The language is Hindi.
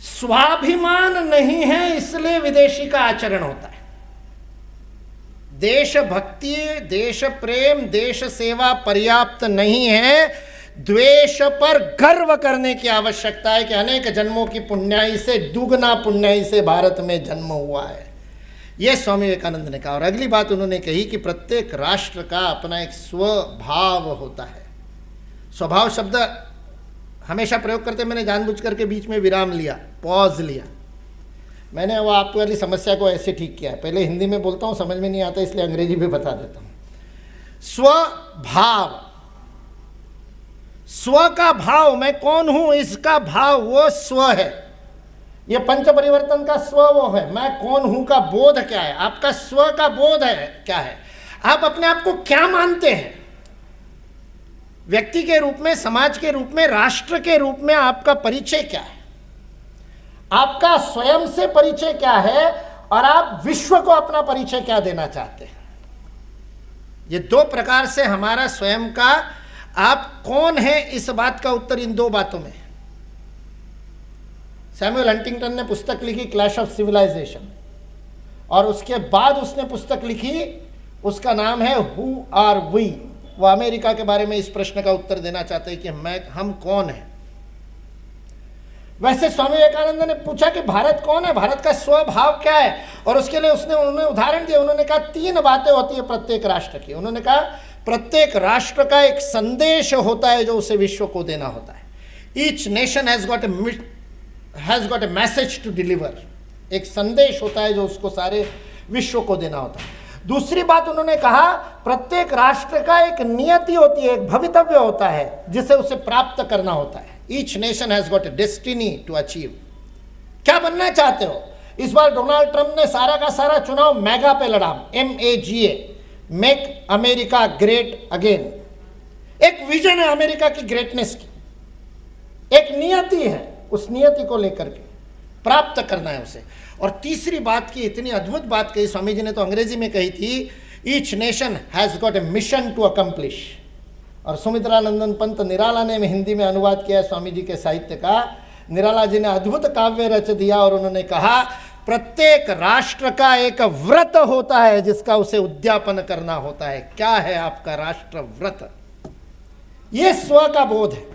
स्वाभिमान नहीं है इसलिए विदेशी का आचरण होता है। देशभक्ति, देश प्रेम, देश सेवा पर्याप्त नहीं है, द्वेष पर गर्व करने की आवश्यकता है कि अनेक जन्मों की पुण्याई से, दुगना पुण्याई से भारत में जन्म हुआ है। यह स्वामी विवेकानंद ने कहा। और अगली बात उन्होंने कही कि प्रत्येक राष्ट्र का अपना एक स्वभाव होता है। स्वभाव शब्द हमेशा प्रयोग करते, मैंने जानबूझ करके बीच में विराम लिया, पॉज लिया। मैंने वो आपको वाली समस्या को ऐसे ठीक किया है। पहले हिंदी में बोलता हूँ, समझ में नहीं आता इसलिए अंग्रेजी भी बता देता हूँ। स्वभाव, स्व का भाव, मैं कौन हूं इसका भाव वो स्व है। ये पंच परिवर्तन का स्व वो है। मैं कौन हूं का बोध क्या है, आपका स्व का बोध है क्या है, आप अपने आप को क्या मानते हैं। व्यक्ति के रूप में, समाज के रूप में, राष्ट्र के रूप में आपका परिचय क्या है, आपका स्वयं से परिचय क्या है, और आप विश्व को अपना परिचय क्या देना चाहते हैं। ये दो प्रकार से हमारा स्वयं का आप कौन है, इस बात का उत्तर इन दो बातों में। सैमुअल हंटिंगटन ने पुस्तक लिखी क्लैश ऑफ सिविलाइजेशन, और उसके बाद उसने पुस्तक लिखी, उसका नाम है हु आर वी। वो अमेरिका के बारे में इस प्रश्न का उत्तर देना चाहते हैं कि हम कौन हैं। वैसे स्वामी विवेकानंद ने पूछा कि भारत कौन है, भारत का स्वभाव क्या है, और उसके लिए उन्होंने उदाहरण दिया। उन्होंने कहा 3 बातें होती है प्रत्येक राष्ट्र की। उन्होंने कहा प्रत्येक राष्ट्र का एक संदेश होता है जो उसे विश्व को देना होता है। Each nation has got a message to deliver. एक संदेश होता है जो उसको सारे विश्व को देना होता है। दूसरी बात उन्होंने कहा, प्रत्येक राष्ट्र का एक नियति होती है, एक भवितव्य होता है जिसे उसे प्राप्त करना होता है। Each nation has got a destiny to achieve. क्या बनना चाहते हो। इस बार डोनाल्ड ट्रंप ने सारा का सारा चुनाव मैगा पे लड़ा, MAGA, make America great again. एक विजन है अमेरिका की ग्रेटनेस की, एक नियति है, उस नियति को लेकर के प्राप्त करना है उसे। और तीसरी बात की इतनी अद्भुत बात कही स्वामी जी ने, तो अंग्रेजी में कही थी, each nation has got a mission to accomplish. और सुमित्रानंदन पंत निराला ने हिंदी में अनुवाद किया है स्वामी जी के साहित्य का। निराला जी ने अद्भुत काव्य रच दिया और उन्होंने कहा, प्रत्येक राष्ट्र का एक व्रत होता है जिसका उसे उद्यापन करना होता है। क्या है आपका राष्ट्र व्रत। ये स्व का बोध है।